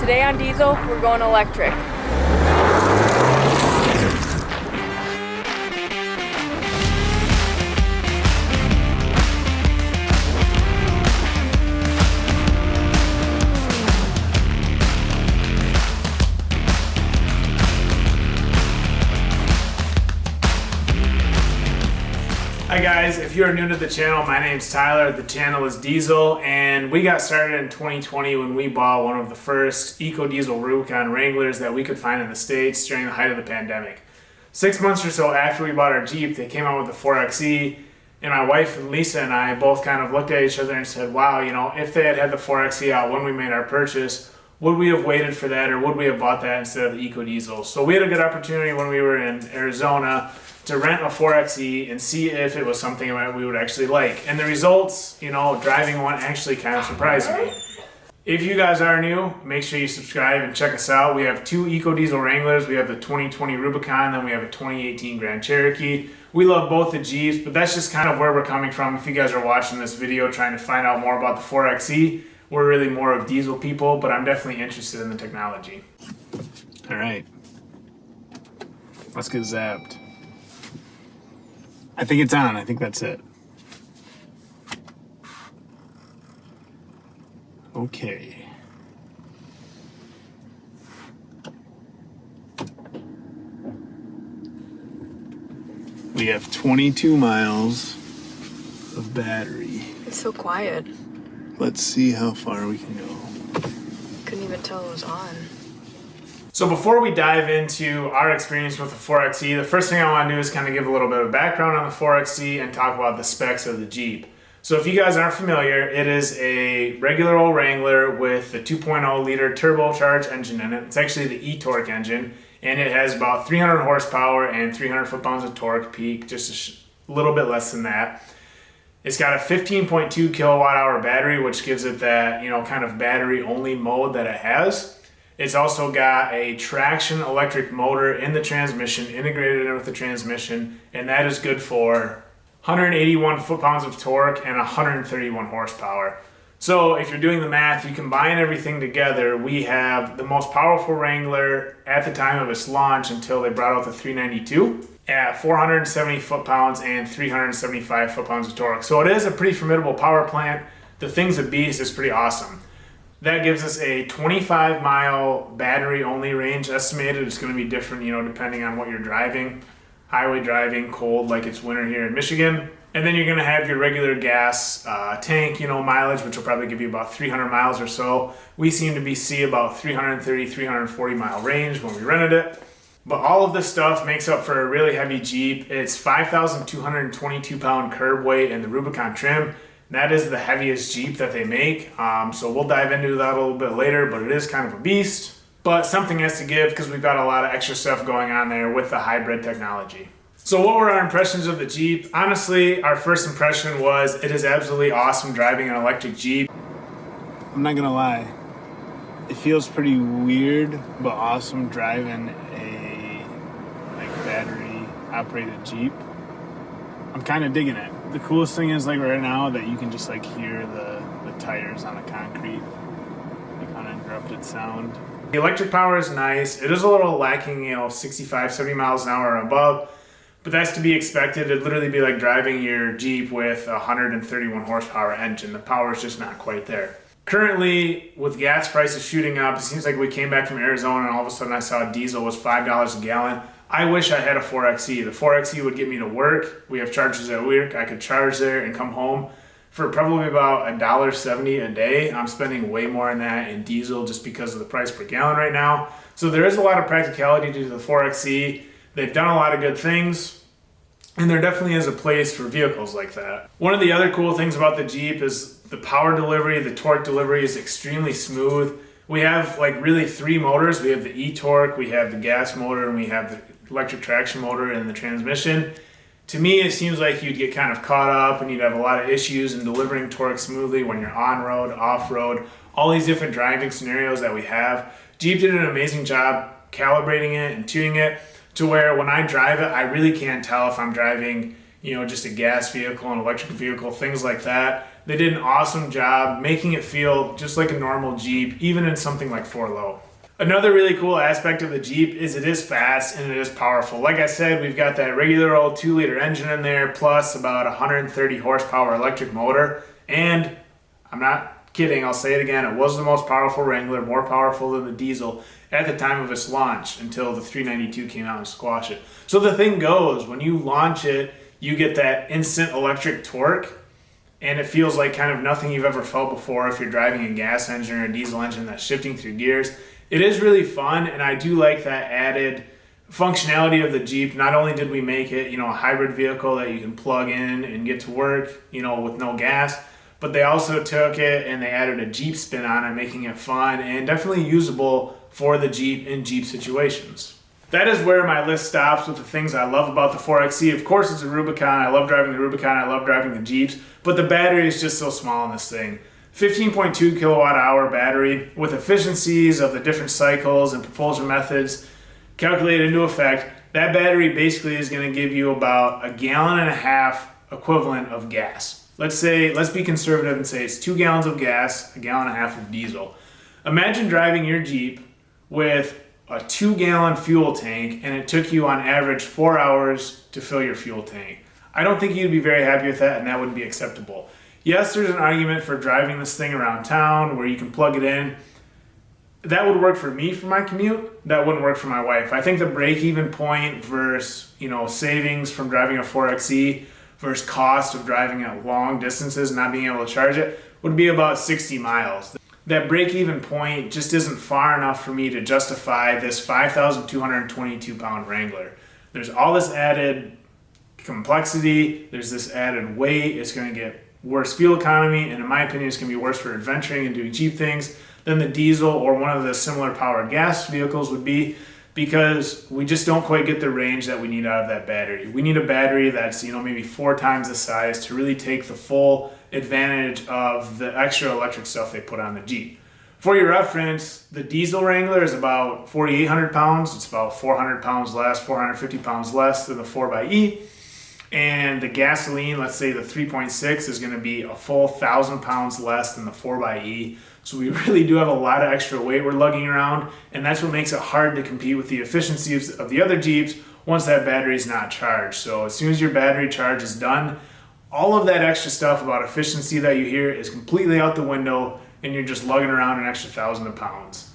Today on diesel, we're going electric. Hi guys, if you are new to the channel, my name's Tyler, the channel is Diesel, and we got started in 2020 when we bought one of the first EcoDiesel Rubicon Wranglers that we could find in the States during the height of the pandemic. 6 months or so after we bought our Jeep, they came out with the 4xe, and my wife and Lisa and I both kind of looked at each other and said, wow, you know, if they had had the 4xe out when we made our purchase, would we have waited for that, or would we have bought that instead of the EcoDiesel? So we had a good opportunity when we were in Arizona to rent a 4xe and see if it was something that we would actually like. And the results, you know, driving one actually kind of surprised me. If you guys are new, make sure you subscribe and check us out. We have two EcoDiesel Wranglers. We have the 2020 Rubicon, then we have a 2018 Grand Cherokee. We love both the Jeeps, but that's just kind of where we're coming from. If you guys are watching this video trying to find out more about the 4xe, we're really more of diesel people, but I'm definitely interested in the technology. All right, let's get zapped. I think it's on. I think that's it. Okay. We have 22 miles of battery. It's so quiet. Let's see how far we can go. Couldn't even tell it was on. So before we dive into our experience with the 4xe, the first thing I want to do is kind of give a little bit of background on the 4xe and talk about the specs of the Jeep. So if you guys aren't familiar, it is a regular old Wrangler with the 2.0 liter turbocharged engine in it. It's actually the e-torque engine, and it has about 300 horsepower and 300 foot-pounds of torque peak, just a little bit less than that. It's got a 15.2 kilowatt hour battery, which gives it that, you know, kind of battery only mode that it has. It's also got a traction electric motor in the transmission, integrated in with the transmission, and that is good for 181 foot-pounds of torque and 131 horsepower. So if you're doing the math, you combine everything together, we have the most powerful Wrangler at the time of its launch until they brought out the 392 at 470 foot-pounds and 375 foot-pounds of torque. So it is a pretty formidable power plant. The thing's a beast. It's pretty awesome. That gives us a 25-mile battery-only range estimated. It's going to be different, you know, depending on what you're driving. Highway driving, cold, like it's winter here in Michigan. And then you're going to have your regular gas tank, you know, mileage, which will probably give you about 300 miles or so. We seem to see about 330, 340 mile range when we rented it. But all of this stuff makes up for a really heavy Jeep. It's 5,222 pound curb weight in the Rubicon trim. That is the heaviest Jeep that they make. So we'll dive into that a little bit later, but it is kind of a beast. But something has to give because we've got a lot of extra stuff going on there with the hybrid technology. So what were our impressions of the Jeep? Honestly, our first impression was it is absolutely awesome driving an electric Jeep. I'm not gonna lie, it feels pretty weird but awesome driving a battery operated Jeep. I'm kind of digging it. The coolest thing is like right now that you can just like hear the tires on the concrete, like uninterrupted sound. The electric power is nice. It is a little lacking, you know, 65, 70 miles an hour or above, but that's to be expected. It'd literally be like driving your Jeep with a 131 horsepower engine. The power is just not quite there. Currently, with gas prices shooting up, it seems like we came back from Arizona and all of a sudden I saw diesel was $5 a gallon. I wish I had a 4xe. The 4xe would get me to work. We have chargers at work. I could charge there and come home for probably about $1.70 a day. I'm spending way more than that in diesel just because of the price per gallon right now. So there is a lot of practicality to the 4xe. They've done a lot of good things, and there definitely is a place for vehicles like that. One of the other cool things about the Jeep is the power delivery, the torque delivery is extremely smooth. We have like really three motors. We have the e-torque, we have the gas motor, and we have the electric traction motor and the transmission. To me, it seems like you'd get kind of caught up and you'd have a lot of issues in delivering torque smoothly when you're on-road, off-road, all these different driving scenarios that we have. Jeep did an amazing job calibrating it and tuning it to where when I drive it, I really can't tell if I'm driving, you know, just a gas vehicle, an electric vehicle, things like that. They did an awesome job making it feel just like a normal Jeep, even in something like 4Low. Another really cool aspect of the Jeep is it is fast and it is powerful. Like I said, we've got that regular old 2-liter engine in there, plus about 130 horsepower electric motor. And I'm not kidding, I'll say it again, it was the most powerful Wrangler, more powerful than the diesel at the time of its launch until the 392 came out and squashed it. So the thing goes, when you launch it, you get that instant electric torque, and it feels like kind of nothing you've ever felt before if you're driving a gas engine or a diesel engine that's shifting through gears. It is really fun, and I do like that added functionality of the Jeep. Not only did we make it, a hybrid vehicle that you can plug in and get to work, with no gas, but they also took it and they added a Jeep spin on it, making it fun and definitely usable for the Jeep in Jeep situations. That is where my list stops with the things I love about the 4xe. Of course, it's a Rubicon. I love driving the Rubicon. I love driving the Jeeps, but the battery is just so small on this thing. 15.2 kilowatt hour battery with efficiencies of the different cycles and propulsion methods calculated into effect. That battery basically is going to give you about 1.5 gallons equivalent of gas. Let's be conservative and say it's 2 gallons of gas, 1.5 gallons of diesel. Imagine driving your Jeep with a 2-gallon fuel tank and it took you on average 4 hours to fill your fuel tank. I don't think you'd be very happy with that, and that wouldn't be acceptable. Yes, there's an argument for driving this thing around town where you can plug it in. That would work for me for my commute. That wouldn't work for my wife. I think the break-even point versus, savings from driving a 4xe versus cost of driving at long distances and not being able to charge it would be about 60 miles. That break-even point just isn't far enough for me to justify this 5,222 pound Wrangler. There's all this added complexity, there's this added weight, it's going to get worse fuel economy, and in my opinion, it's going to be worse for adventuring and doing Jeep things than the diesel or one of the similar powered gas vehicles would be, because we just don't quite get the range that we need out of that battery. We need a battery that's maybe 4 times the size to really take the full advantage of the extra electric stuff they put on the Jeep. For your reference, the diesel Wrangler is about 4,800 pounds. It's about 400 pounds less, 450 pounds less than the 4xe. And the gasoline, let's say the 3.6, is going to be a full 1,000 pounds less than the 4xe. So we really do have a lot of extra weight we're lugging around, and that's what makes it hard to compete with the efficiency of the other Jeeps once that battery is not charged. So as soon as your battery charge is done, all of that extra stuff about efficiency that you hear is completely out the window, and you're just lugging around an extra 1,000 pounds.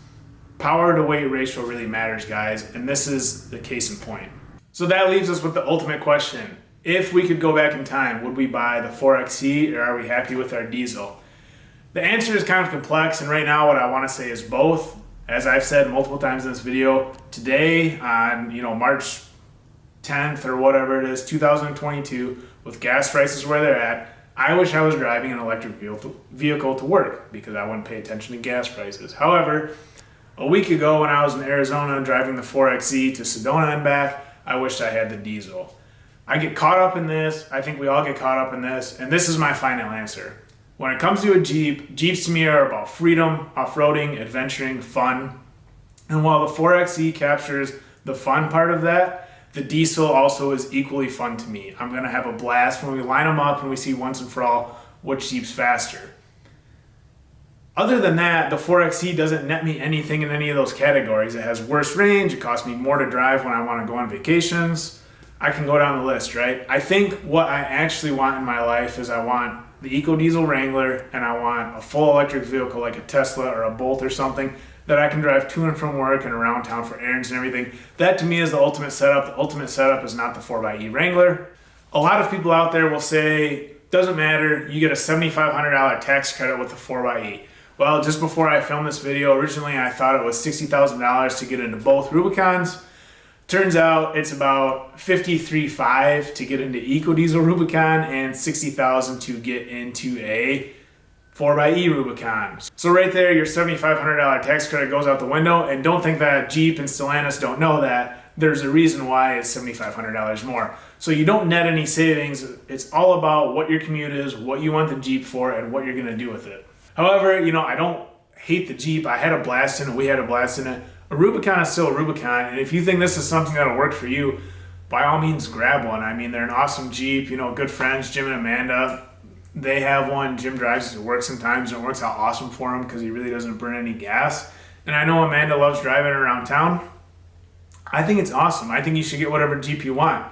Power to weight ratio really matters, guys, and this is the case in point. So that leaves us with the ultimate question. If we could go back in time, would we buy the 4xe or are we happy with our diesel? The answer is kind of complex, and right now what I want to say is both. As I've said multiple times in this video, today on March 10th or whatever it is, 2022, with gas prices where they're at, I wish I was driving an electric vehicle to work because I wouldn't pay attention to gas prices. However, a week ago when I was in Arizona driving the 4xe to Sedona and back, I wished I had the diesel. I get caught up in this. I think we all get caught up in this. And this is my final answer. When it comes to a Jeep, Jeeps to me are about freedom, off-roading, adventuring, fun. And while the 4xe captures the fun part of that, the diesel also is equally fun to me. I'm going to have a blast when we line them up and we see once and for all which Jeep's faster. Other than that, the 4xe doesn't net me anything in any of those categories. It has worse range. It costs me more to drive when I want to go on vacations. I can go down the list, right? I think what I actually want in my life is I want the EcoDiesel Wrangler and I want a full electric vehicle like a Tesla or a Bolt or something that I can drive to and from work and around town for errands and everything. That to me is the ultimate setup. The ultimate setup is not the 4xe Wrangler. A lot of people out there will say, doesn't matter, you get a $7,500 tax credit with the 4xe. Well, just before I filmed this video, originally I thought it was $60,000 to get into both Rubicons. Turns out it's about $53,500 to get into EcoDiesel Rubicon and $60,000 to get into a 4xe Rubicon. So right there, your $7,500 tax credit goes out the window, and don't think that Jeep and Stellantis don't know that. There's a reason why it's $7,500 more. So you don't net any savings. It's all about what your commute is, what you want the Jeep for, and what you're gonna do with it. However, I don't hate the Jeep. I had a blast in it. We had a blast in it. A Rubicon is still a Rubicon, and if you think this is something that'll work for you, by all means grab one. I mean, they're an awesome Jeep, good friends, Jim and Amanda. they have one. Jim drives it. It works sometimes, and it works out awesome for him because he really doesn't burn any gas. And I know Amanda loves driving around town. I think it's awesome. I think you should get whatever Jeep you want.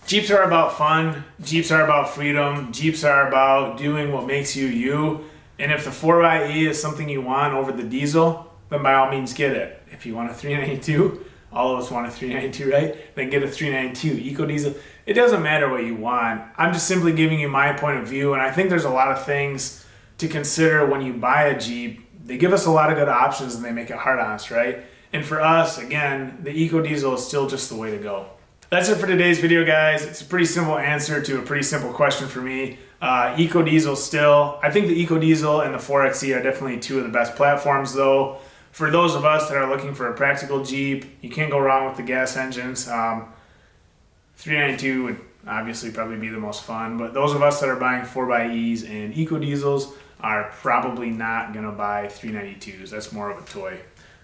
Jeeps are about fun. Jeeps are about freedom. Jeeps are about doing what makes you you. And if the 4xe is something you want over the diesel, then by all means get it. If you want a 392, all of us want a 392, right? Then get a 392 EcoDiesel. It doesn't matter what you want. I'm just simply giving you my point of view, and I think there's a lot of things to consider when you buy a Jeep. They give us a lot of good options and they make it hard on us, right? And for us, again, the EcoDiesel is still just the way to go. That's it for today's video, guys. It's a pretty simple answer to a pretty simple question for me. EcoDiesel still. I think the EcoDiesel and the 4xe are definitely two of the best platforms, though. For those of us that are looking for a practical Jeep, you can't go wrong with the gas engines. 392 would obviously probably be the most fun, but those of us that are buying 4xEs and EcoDiesels are probably not going to buy 392s. That's more of a toy.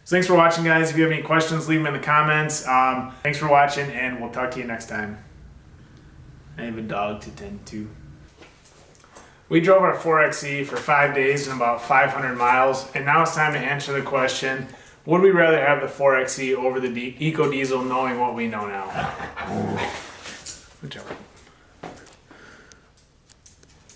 So thanks for watching, guys. If you have any questions, leave them in the comments. Thanks for watching, and we'll talk to you next time. I have a dog to tend to. We drove our 4xe for 5 days and about 500 miles, and now it's time to answer the question, would we rather have the 4xe over the EcoDiesel knowing what we know now? Whichever.